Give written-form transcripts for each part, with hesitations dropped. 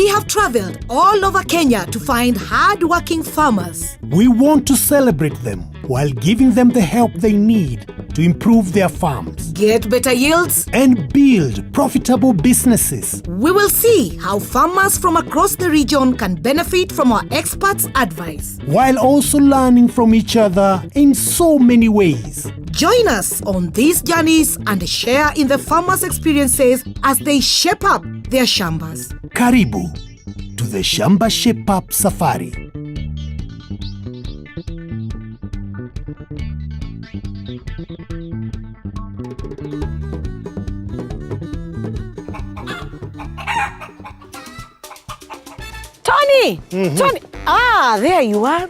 We have traveled all over Kenya to find hard-working farmers. We want to celebrate them while giving them the help they need to improve their farms, Get better yields. and build profitable businesses. We will see how farmers from across the region can benefit from our experts' advice. While also learning from each other in so many ways. Join us on these journeys and share in the farmers' experiences as they shape up their shambas. Karibu to the Shamba Shape Up Safari. Tony! Tony! Ah, there you are.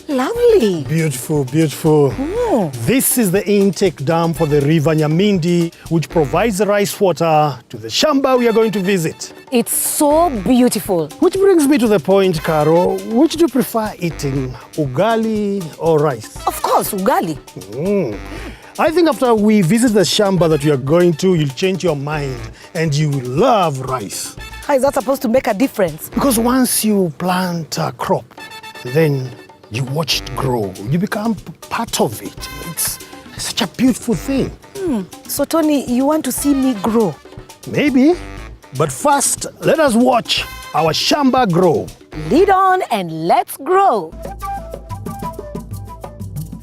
Lovely. Beautiful, beautiful. This is the intake dam for the river Nyamindi, which provides the rice water to the Shamba we are going to visit. It's so beautiful. Which brings me to the point, Caro. Which do you prefer eating, ugali or rice? Of course, ugali. I think after we visit the Shamba that we are going to, you'll change your mind and you will love rice. How is that supposed to make a difference? Because once you plant a crop, then you watch it grow. You become part of it. It's such a beautiful thing. So, Tony, you want to see me grow? Maybe. But first, let us watch our Shamba grow. Lead on and let's grow.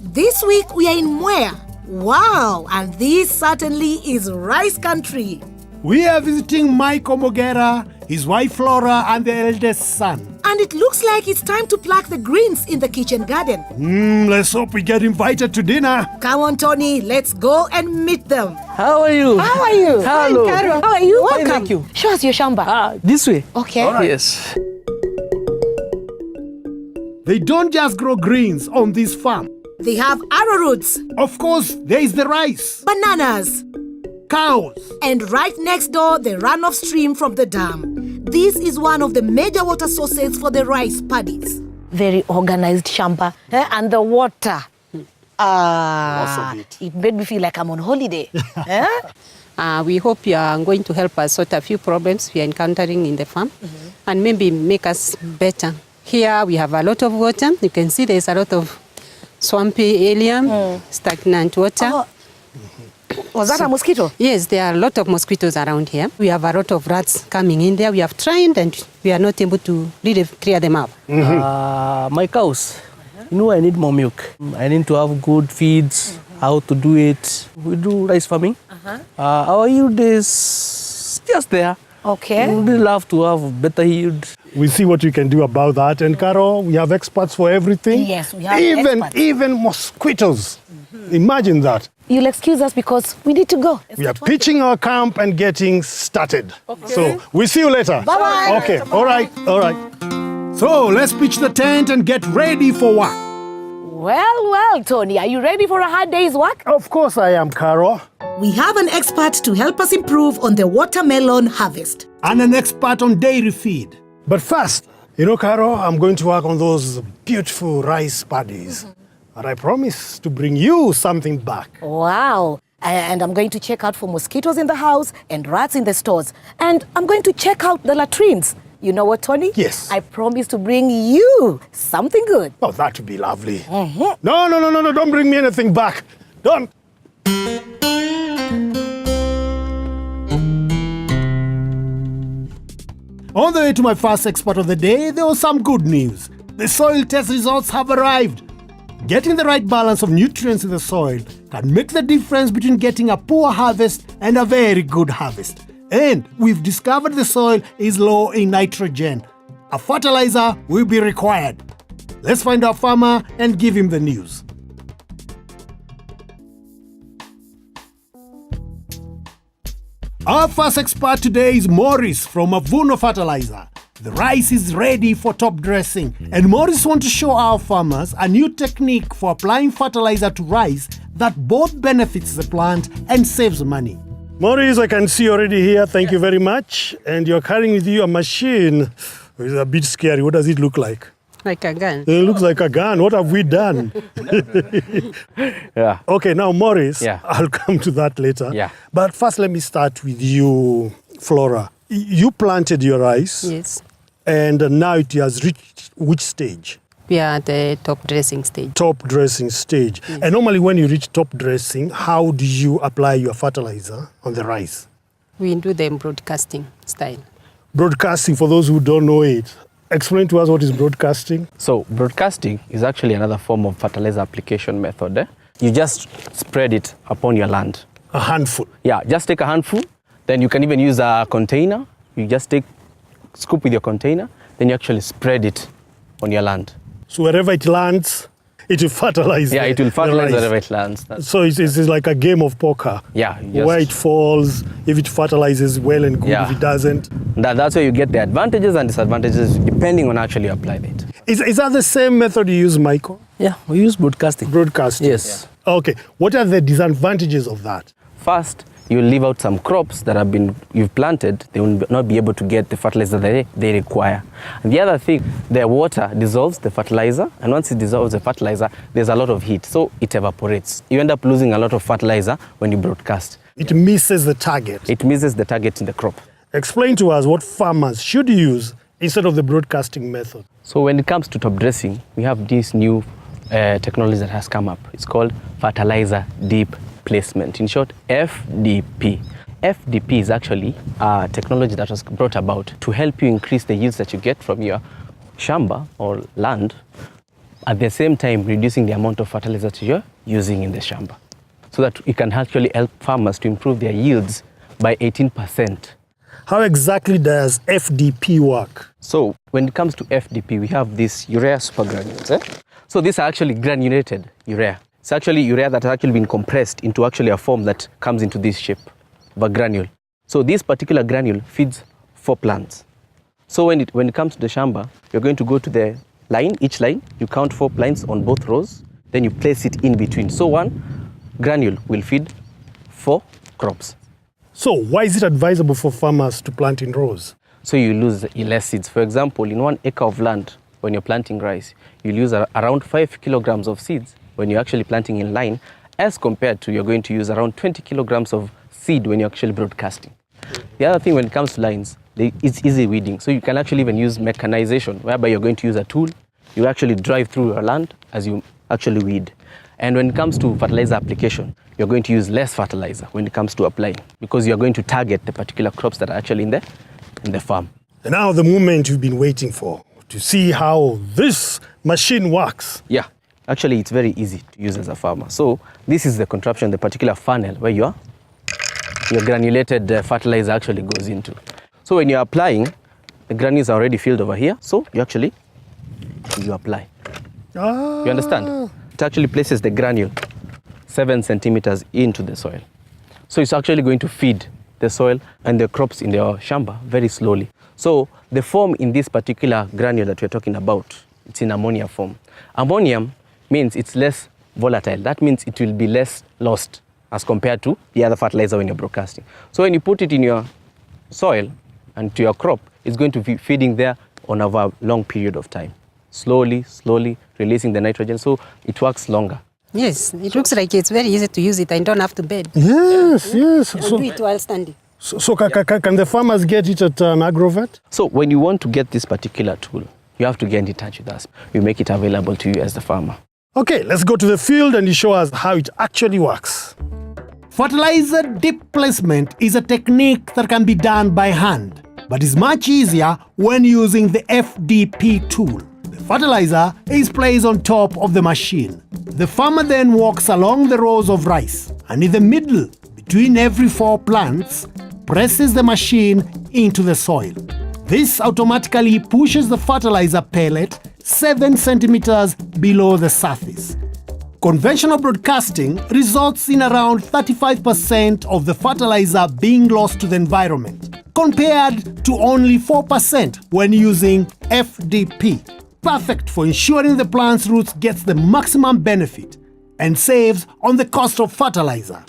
This week we are in Mwea. Wow, and this certainly is rice country. We are visiting Michael Mogera, his wife Flora, and their eldest son. And it looks like it's time to pluck the greens in the kitchen garden. Let's hope we get invited to dinner. Come on, Tony, let's go and meet them. How are you? How are you? Hello. Hi, Carol. How are you? Fine, Welcome. thank you. Show us your shamba. This way. Okay. Yes. They don't just grow greens on this farm. They have arrowroots, Of course, there is the rice, bananas, cows. and right next door, the runoff stream from the dam. This is one of the major water sources for the rice paddies. Very organized shamba. And the water. Most of it. It made me feel like I'm on holiday. We hope you are going to help us sort a few problems we are encountering in the farm and maybe make us better. Here we have a lot of water. You can see there's a lot of swampy area, stagnant water. Oh. Was that a mosquito? Yes, there are a lot of mosquitoes around here. We have a lot of rats coming in there. We have tried and we are not able to really clear them up. My cows. You know, I need more milk. I need to have good feeds, how to do it. We do rice farming. Our yield is just there. Okay. We would love to have better yield. We'll see what we can do about that. And Caro, we have experts for everything. Yes, we have experts. Even mosquitoes. Imagine that. You'll excuse us because we need to go. We are pitching our camp and getting started. Okay. So we'll see you later. Bye-bye. Okay, all right. So let's pitch the tent and get ready for work. Well, Tony, are you ready for a hard day's work? Of course I am, Caro. We have an expert to help us improve on the watermelon harvest. And an expert on dairy feed. But first, Caro, I'm going to work on those beautiful rice paddies. And I promise to bring you something back. Wow. And I'm going to check out for mosquitoes in the house and rats in the stores. And I'm going to check out the latrines. You know what, Tony? Yes. I promise to bring you something good. Oh, that would be lovely. No, don't bring me anything back. Don't. On the way to my first expert of the day, there was some good news. The soil test results have arrived. Getting the right balance of nutrients in the soil can make the difference between getting a poor harvest and a very good harvest. And we've discovered the soil is low in nitrogen. A fertilizer will be required. Let's find our farmer and give him the news. Our first expert today is Morris from Mavuno Fertilizer. The rice is ready for top dressing, and Morris wants to show our farmers a new technique for applying fertilizer to rice that both benefits the plant and saves money. Morris, I can see already here. Thank you very much. And you're carrying with you a machine. It's a bit scary. What does it look like? Like a gun. It looks like a gun. What have we done? Yeah. Okay, now Morris, Yeah. I'll come to that later. Yeah. But first let me start with you, Flora. You planted your rice. Yes. And now it has reached which stage? We are at the top dressing stage. Top dressing stage. Yes. And normally when you reach top dressing, how do you apply your fertilizer on the rice? We do them broadcasting style. Broadcasting, for those who don't know it, explain to us what is broadcasting. So broadcasting is actually another form of fertilizer application method. You just spread it upon your land. A handful. Yeah, just take a handful. Then you can even use a container. You just scoop with your container. Then you actually spread it on your land. So wherever it lands, it will fertilize. Yeah, it will the fertilize rice. wherever it lands. So it's like a game of poker. Yeah. Where it falls, if it fertilizes well and good, Yeah. if it doesn't. That's where you get the advantages and disadvantages depending on actually apply it. Is that the same method you use, Michael? Yeah, we use broadcasting. Broadcasting? Yes. Okay. What are the disadvantages of that? First, you leave out some crops that you've planted. They will not be able to get the fertilizer they require. And the other thing, the water dissolves the fertilizer, and once it dissolves the fertilizer, there's a lot of heat, so it evaporates. You end up losing a lot of fertilizer when you broadcast. It misses the target. It misses the target in the crop. Explain to us what farmers should use instead of the broadcasting method. So when it comes to top dressing, we have this new technology that has come up. It's called fertilizer deep placement, in short, FDP. FDP is actually a technology that was brought about to help you increase the yields that you get from your shamba or land, at the same time reducing the amount of fertilizer that you're using in the shamba, so that you can actually help farmers to improve their yields by 18%. How exactly does FDP work? So when it comes to FDP, we have these urea supergranules. So these are actually granulated urea. It's actually urea that has actually been compressed into actually a form that comes into this shape of a granule. So this particular granule feeds 4 plants. So when it comes to the shamba, you're going to go to the line, each line, you count 4 plants on both rows, then you place it in between. So one granule will feed 4 crops. So why is it advisable for farmers to plant in rows? So you lose less seeds. For example, in 1 acre of land, when you're planting rice, you'll use around 5 kilograms of seeds when you're actually planting in line, as compared to you're going to use around 20 kilograms of seed when you're actually broadcasting. The other thing when it comes to lines, it's easy weeding. So you can actually even use mechanization, whereby you're going to use a tool, you actually drive through your land as you actually weed. And when it comes to fertilizer application, you're going to use less fertilizer when it comes to applying, because you're going to target the particular crops that are actually in the farm. And now the moment you've been waiting for, to see how this machine works. Yeah, actually it's very easy to use as a farmer. So this is the contraption, the particular funnel where your granulated fertilizer actually goes into. So when you're applying, the granules are already filled over here, so you apply. You understand? It actually places the granule 7 centimeters into the soil. So it's actually going to feed the soil and the crops in your shamba very slowly. So the form in this particular granule that we're talking about, it's in ammonia form. Ammonium means it's less volatile. That means it will be less lost as compared to the other fertilizer when you're broadcasting. So when you put it in your soil and to your crop, it's going to be feeding there on a long period of time. Slowly releasing the nitrogen, so it works longer. Yes, it looks like it's very easy to use it. I don't have to bed. Yes. Do it while standing. So can the farmers get it at an agrovet? So when you want to get this particular tool, you have to get in touch with us. We make it available to you as the farmer. Okay, let's go to the field and you show us how it actually works. Fertilizer deep placement is a technique that can be done by hand, but is much easier when using the FDP tool. The fertilizer is placed on top of the machine. The farmer then walks along the rows of rice, and in the middle, between every 4 plants, presses the machine into the soil. This automatically pushes the fertilizer pellet 7 centimeters below the surface. Conventional broadcasting results in around 35% of the fertilizer being lost to the environment, compared to only 4% when using FDP. Perfect for ensuring the plant's roots gets the maximum benefit and saves on the cost of fertilizer.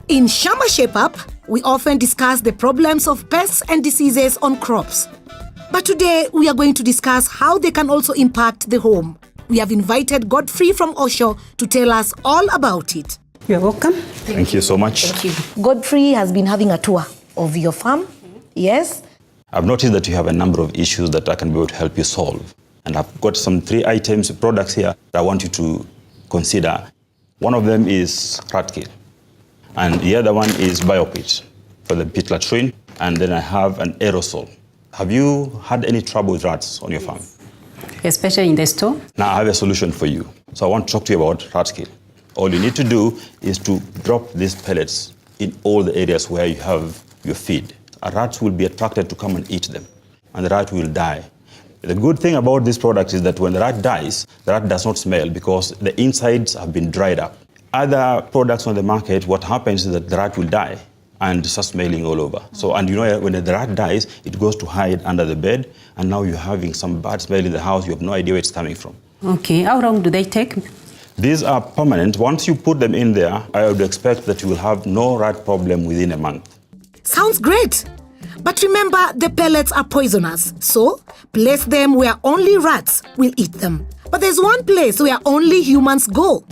In Shamba Shape Up, we often discuss the problems of pests and diseases on crops. But today, we are going to discuss how they can also impact the home. We have invited Godfrey from Osho to tell us all about it. You're welcome. Thank you so much. Thank you. Godfrey has been having a tour of your farm, Yes? I've noticed that you have a number of issues that I can be able to help you solve. And I've got some 3 items, products here that I want you to consider. One of them is rat kill. And the other one is biopit for the pit latrine. And then I have an aerosol. Have you had any trouble with rats on your farm? Especially in the store? Now I have a solution for you. So I want to talk to you about rat kill. All you need to do is to drop these pellets in all the areas where you have your feed. A rat will be attracted to come and eat them, and the rat will die. The good thing about this product is that when the rat dies, the rat does not smell because the insides have been dried up. Other products on the market, what happens is that the rat will die and start smelling all over. So, and you know, when the rat dies, it goes to hide under the bed, and now you're having some bad smell in the house. You have no idea where it's coming from. Okay, how long do they take? These are permanent. Once you put them in there, I would expect that you will have no rat problem within a month. Sounds great. But remember, the pellets are poisonous. So, place them where only rats will eat them. But there's one place where only humans go.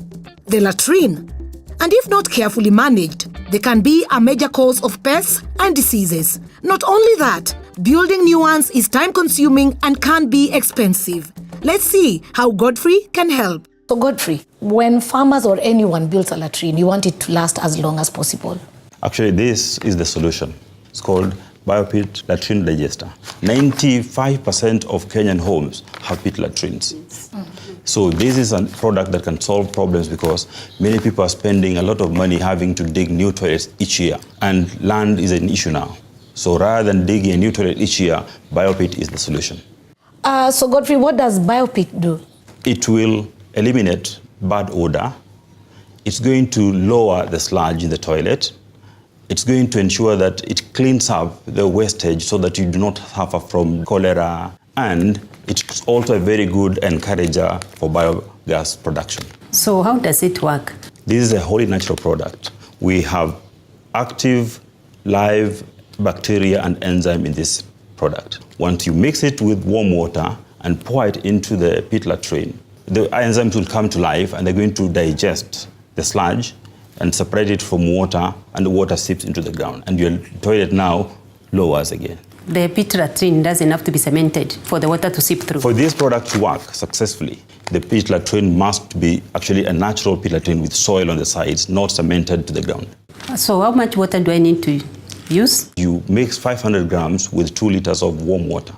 The latrine. And if not carefully managed, they can be a major cause of pests and diseases. Not only that, building new ones is time-consuming and can be expensive. Let's see how Godfrey can help. So Godfrey, when farmers or anyone builds a latrine, you want it to last as long as possible? Actually, this is the solution. It's called Biopit Latrine Digester. 95% of Kenyan homes have pit latrines. So this is a product that can solve problems because many people are spending a lot of money having to dig new toilets each year. And land is an issue now. So rather than digging a new toilet each year, Biopit is the solution. So Godfrey, what does Biopit do? It will eliminate bad odor. It's going to lower the sludge in the toilet. It's going to ensure that it cleans up the wastage so that you do not suffer from cholera. And it's also a very good encourager for biogas production. So how does it work? This is a wholly natural product. We have active, live bacteria and enzyme in this product. Once you mix it with warm water and pour it into the pit latrine, the enzymes will come to life and they're going to digest the sludge and separate it from water, and the water seeps into the ground. And your toilet now lowers again. The pit latrine doesn't have to be cemented for the water to seep through. For this product to work successfully, the pit latrine must be actually a natural pit latrine with soil on the sides, not cemented to the ground. So how much water do I need to use? You mix 500 grams with 2 liters of warm water.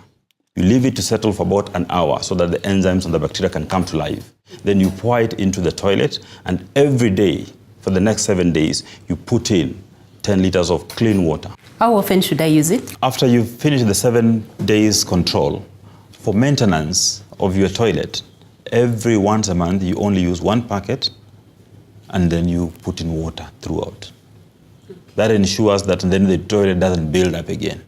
You leave it to settle for about an hour so that the enzymes and the bacteria can come to life. Then you pour it into the toilet, and every day for the next 7 days, you put in 10 liters of clean water. How often should I use it? After you finish the 7 days control, for maintenance of your toilet, every once a month you only use 1 packet and then you put in water throughout. That ensures that then the toilet doesn't build up again.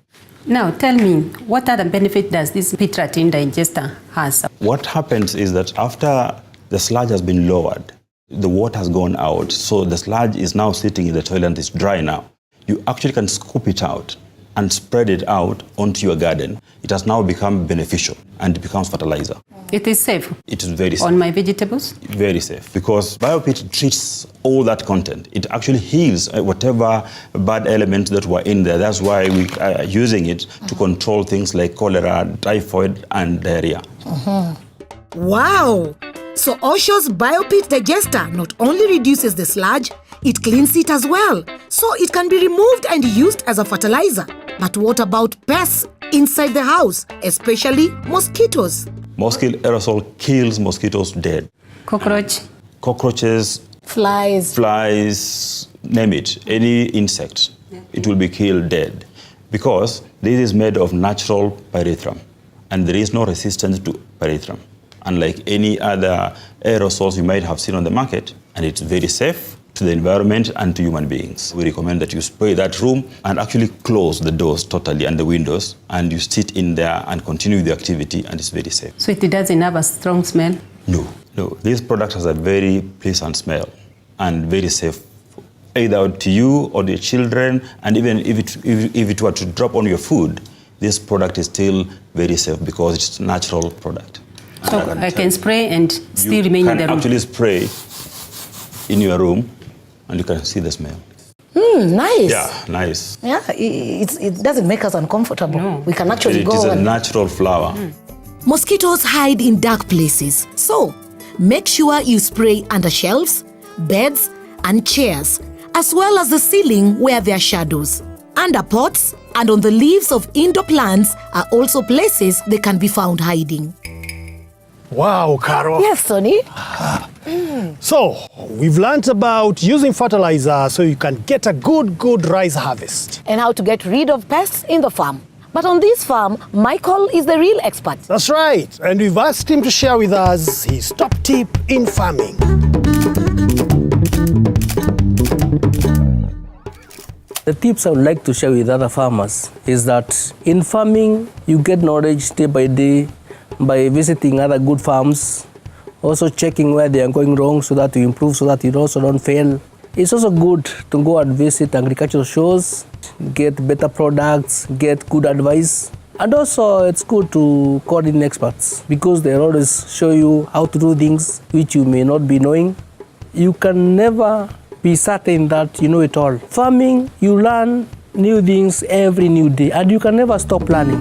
Now tell me, what other benefit does this pit latrine digester has? What happens is that after the sludge has been lowered, the water has gone out, so the sludge is now sitting in the toilet and it's dry now. You actually can scoop it out and spread it out onto your garden. It has now become beneficial and it becomes fertilizer. It is safe? It is very safe. On my vegetables? Very safe, because Biopit treats all that content. It actually heals whatever bad elements that were in there. That's why we are using it to control things like cholera, typhoid, and diarrhea. Wow! So Osho's Biopit digester not only reduces the sludge, it cleans it as well. So it can be removed and used as a fertilizer. But what about pests inside the house, especially mosquitoes? Mosquito aerosol kills mosquitoes dead. Cockroach? Cockroaches, flies, name it, any insect, it will be killed dead. Because this is made of natural pyrethrum, and there is no resistance to pyrethrum, unlike any other aerosols you might have seen on the market, and it's very safe to the environment and to human beings. We recommend that you spray that room and actually close the doors totally and the windows, and you sit in there and continue the activity, and it's very safe. So it doesn't have a strong smell? No. This product has a very pleasant smell and very safe, either to you or your children, and even if it were to drop on your food, this product is still very safe because it's a natural product. So I can spray and still remain in the room? You can actually spray in your room and you can see the smell. Nice. Yeah, nice. Yeah, it doesn't make us uncomfortable. No. We can actually go. It is a natural flower. Mosquitoes hide in dark places. So, make sure you spray under shelves, beds, and chairs, as well as the ceiling where there are shadows. Under pots and on the leaves of indoor plants are also places they can be found hiding. Wow, Carol. Yes, Sonny. So, we've learnt about using fertilizer so you can get a good rice harvest. And how to get rid of pests in the farm. But on this farm, Michael is the real expert. That's right. And we've asked him to share with us his top tip in farming. The tips I would like to share with other farmers is that in farming, you get knowledge day by day by visiting other good farms, also checking where they are going wrong so that you improve, so that you also don't fail. It's also good to go and visit agricultural shows, get better products, get good advice. And also it's good to call in experts because they'll always show you how to do things which you may not be knowing. You can never be certain that you know it all. Farming, you learn new things every new day and you can never stop learning.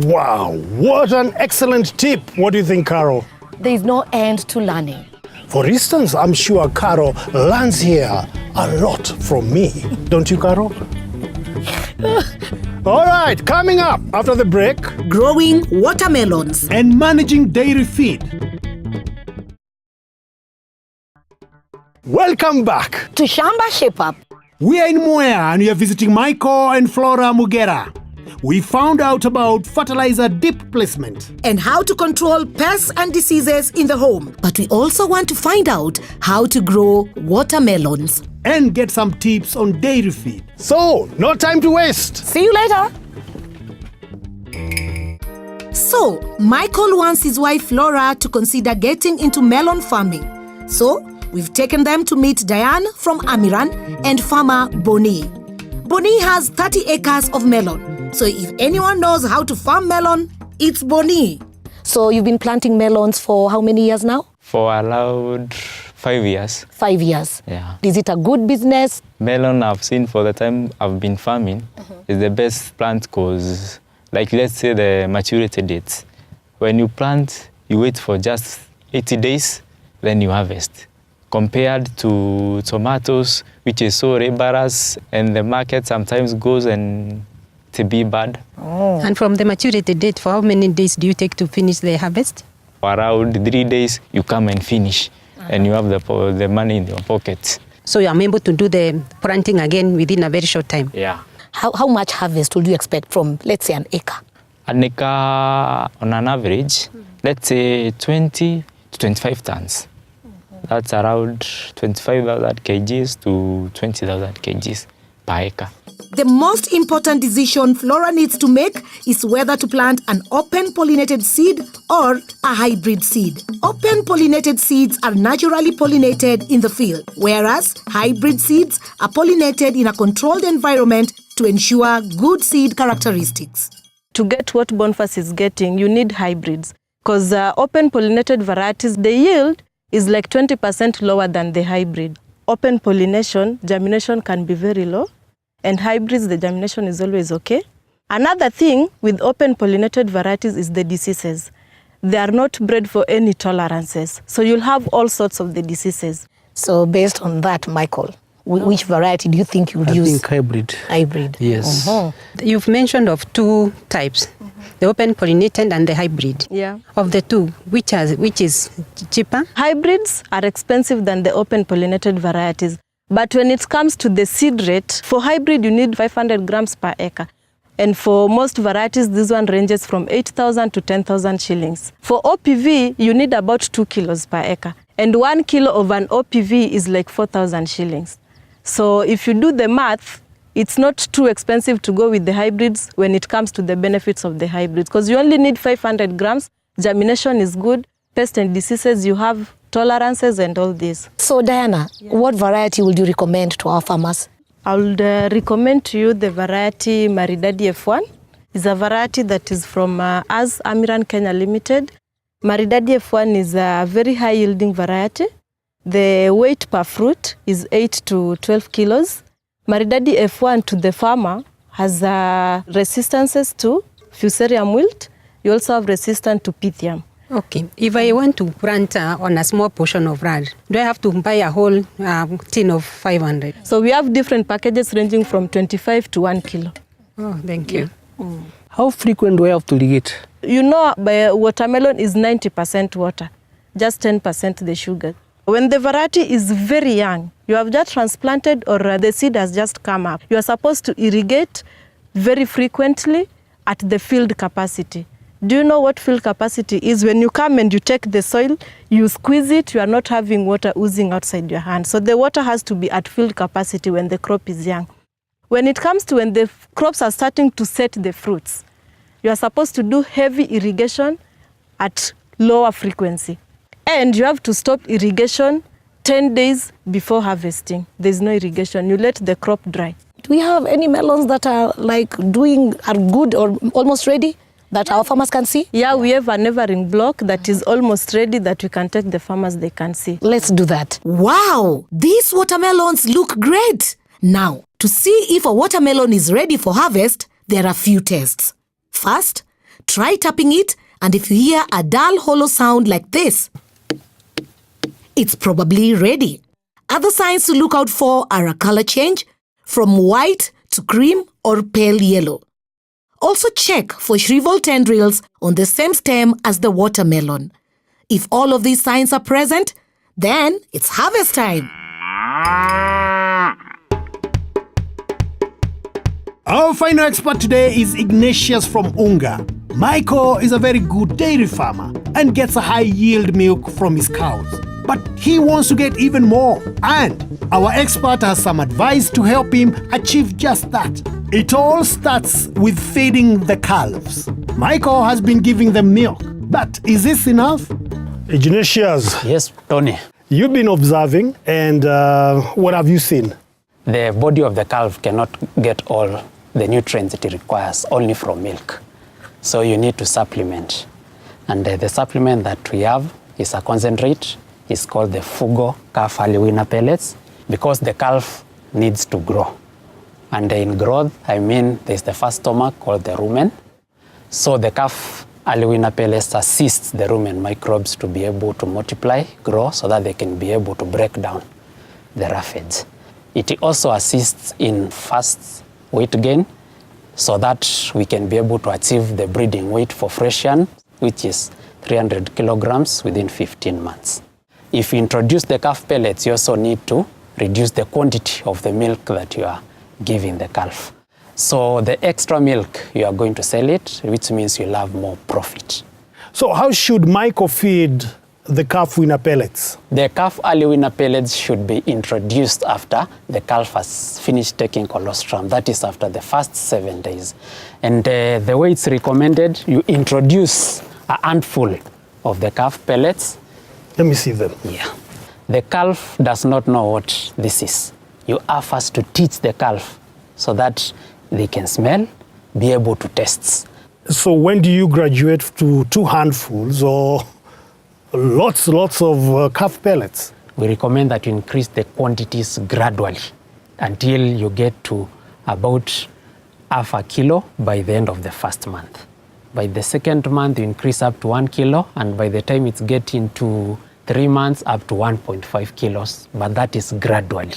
Wow, what an excellent tip. What do you think, Carol? There is no end to learning. For instance, I'm sure Carol learns here a lot from me. Don't you, Carol? All right, coming up after the break. Growing watermelons. And managing dairy feed. Welcome back. To Shamba Shape Up. We are in Mwea and we are visiting Michael and Flora Mugera. We found out about fertilizer dip placement And how to control pests and diseases in the home. But we also want to find out how to grow watermelons. and get some tips on dairy feed. So, no time to waste. See you later. So, Michael wants his wife Flora to consider getting into melon farming. So, we've taken them to meet Diane from Amiran and farmer Boni. Boni has 30 acres of melon. So, if anyone knows how to farm melon, it's Boni. So, you've been planting melons for how many years now? For around 5 years. 5 years. Yeah. Is it a good business? Melon I've seen for the time I've been farming is the best plant because, like let's say the maturity dates. When you plant, you wait for just 80 days, then you harvest. Compared to tomatoes, which is so rigorous, and the market sometimes goes and to be bad. Oh. And from the maturity date, for how many days do you take to finish the harvest? Around 3 days, you come and finish, and you have the money in your pocket. So you are able to do the planting again within a very short time? Yeah. How much harvest would you expect from, let's say, an acre? An acre, on an average, let's say 20 to 25 tons. That's around 25,000 kgs to 20,000 kgs per acre. The most important decision Flora needs to make is whether to plant an open pollinated seed or a hybrid seed. Open pollinated seeds are naturally pollinated in the field, whereas hybrid seeds are pollinated in a controlled environment to ensure good seed characteristics. To get what Boniface is getting, you need hybrids because open pollinated varieties, the yield is like 20% lower than the hybrid. Open pollination, germination can be very low, and hybrids, the germination is always okay. Another thing with open pollinated varieties is the diseases. They are not bred for any tolerances, so you'll have all sorts of the diseases. So based on that, Michael, which variety do you think you would use? I think hybrid. Hybrid. Yes. You've mentioned of two types, the open pollinated and the hybrid. Yeah. Of the two, which is cheaper? Hybrids are expensive than the open pollinated varieties. But when it comes to the seed rate, for hybrid you need 500 grams per acre. And for most varieties, this one ranges from 8,000 to 10,000 shillings. For OPV, you need about 2 kilos per acre. And 1 kilo of an OPV is like 4,000 shillings. So if you do the math, it's not too expensive to go with the hybrids when it comes to the benefits of the hybrids, because you only need 500 grams, germination is good, pests and diseases, you have tolerances and all this. So Diana, what variety would you recommend to our farmers? I would recommend to you the variety Maridadi F1. It's a variety that is from us, Amiran Kenya Limited. Maridadi F1 is a very high yielding variety. The weight per fruit is 8 to 12 kilos. Maridadi F1 to the farmer has resistances to Fusarium wilt. You also have resistance to Pythium. Okay. If I want to plant on a small portion of land, do I have to buy a whole tin of 500? So we have different packages ranging from 25 to 1 kilo. Oh, thank you. How frequent do I have to irrigate? You know, watermelon is 90% water, just 10% the sugar. When the variety is very young, you have just transplanted or the seed has just come up, you are supposed to irrigate very frequently at the field capacity. Do you know what field capacity is? When you come and you take the soil, you squeeze it, you are not having water oozing outside your hand. So the water has to be at field capacity when the crop is young. When it comes to when the crops are starting to set the fruits, you are supposed to do heavy irrigation at lower frequency. And you have to stop irrigation 10 days before harvesting. There's no irrigation. You let the crop dry. Do we have any melons that are are good or almost ready that our farmers can see? Yeah, we have a neighboring block that is almost ready that we can take the farmers, they can see. Let's do that. Wow, these watermelons look great. Now, to see if a watermelon is ready for harvest, there are a few tests. First, try tapping it, and if you hear a dull hollow sound like this, it's probably ready. Other signs to look out for are a color change from white to cream or pale yellow. Also check for shriveled tendrils on the same stem as the watermelon. If all of these signs are present, then it's harvest time. Our final expert today is Ignatius from Unga. Michael is a very good dairy farmer and gets a high yield milk from his cows. But he wants to get even more, and our expert has some advice to help him achieve just that. It all starts with feeding the calves. Michael has been giving them milk, but is this enough? Ignatius, Yes, Tony. you've been observing, and what have you seen? The body of the calf cannot get all the nutrients it requires only from milk. So you need to supplement. And the supplement that we have is a concentrate. It's called the Fugo Calf Early Wiener Pellets because the calf needs to grow. And in growth, there's the first stomach called the rumen. So the calf Early Wiener Pellets assists the rumen microbes to be able to multiply, grow, so that they can be able to break down the roughage. It also assists in fast weight gain so that we can be able to achieve the breeding weight for Fresian, which is 300 kilograms within 15 months. If you introduce the calf pellets, you also need to reduce the quantity of the milk that you are giving the calf. So the extra milk, you are going to sell it, which means you'll have more profit. So how should Michael feed the calf wiener pellets? The calf early wiener pellets should be introduced after the calf has finished taking colostrum. That is after the first 7 days. And the way it's recommended, you introduce a handful of the calf pellets. Let me see them. Yeah. The calf does not know what this is. You are first to teach the calf so that they can smell, be able to taste. So when do you graduate to 2 handfuls or lots of calf pellets? We recommend that you increase the quantities gradually until you get to about half a kilo by the end of the first month. By the second month, you increase up to 1 kilo, and by the time it's getting to 3 months, up to 1.5 kilos, but that is gradually.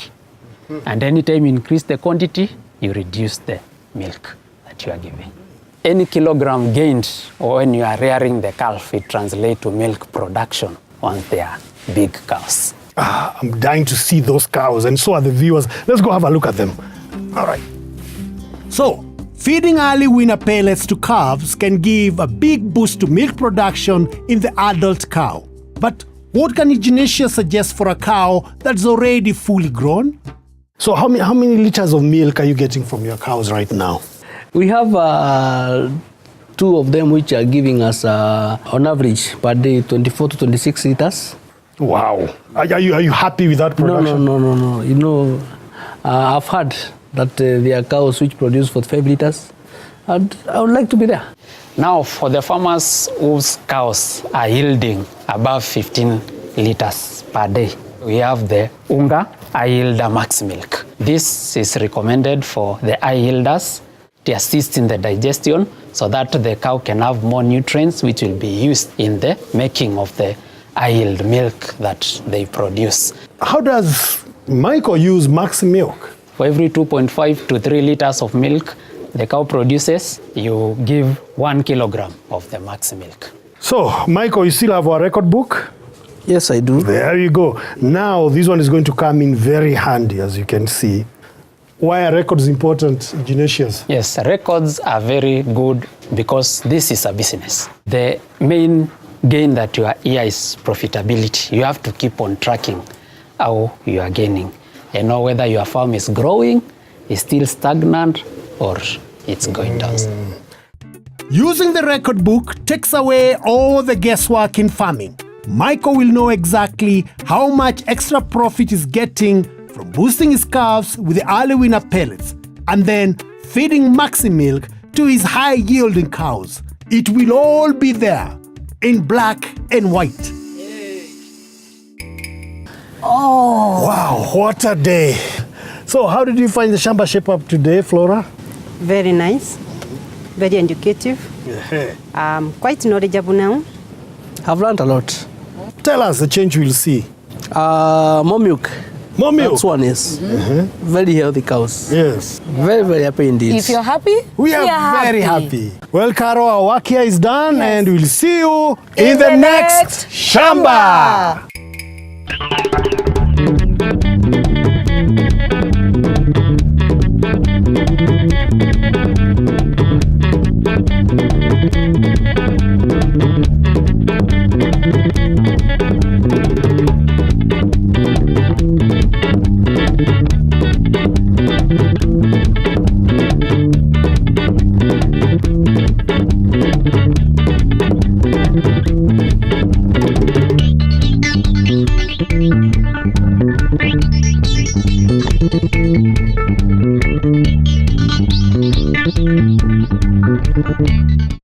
And anytime you increase the quantity, you reduce the milk that you are giving. Any kilogram gained when you are rearing the calf, it translates to milk production once they are big cows. I'm dying to see those cows, and so are the viewers. Let's go have a look at them. All right. So, feeding early wiener pellets to calves can give a big boost to milk production in the adult cow. But what can Ignatius suggest for a cow that's already fully grown? So how many liters of milk are you getting from your cows right now? We have 2 of them which are giving us on average per day 24 to 26 liters. Wow. Are you happy with that production? No. You know, I've heard that there are cows which produce 45 liters, and I would like to be there. Now, for the farmers whose cows are yielding above 15 liters per day, We have the Unga High Yielder Max Milk. This is recommended for the high yielders to assist in the digestion so that the cow can have more nutrients which will be used in the making of the high yield milk that they produce. How does Michael use Max milk? For every 2.5 to 3 liters of milk the cow produces, you give 1 kilogram of the Max milk. So, Michael, you still have our record book? Yes, I do. There you go. Now, this one is going to come in very handy, as you can see. Why are records important, Ignatius? Yes, records are very good because this is a business. The main gain that you are here is profitability. You have to keep on tracking how you are gaining. You know whether your farm is growing, is still stagnant, or it's going down. Using the record book takes away all the guesswork in farming. Michael will know exactly how much extra profit he's getting from boosting his calves with the early Wiener pellets and then feeding Maxi milk to his high-yielding cows. It will all be there in black and white. Oh, wow, what a day. So how did you find the Shamba shape up today, Flora? Very nice, very educative, quite knowledgeable now. I've learned a lot. Tell us the change we'll see. More milk. More milk? That's one, yes. Very healthy cows. Yes. Very, very happy indeed. If you're happy, We are very happy. Well, Caro, our work here is done and we'll see you in the next Shamba.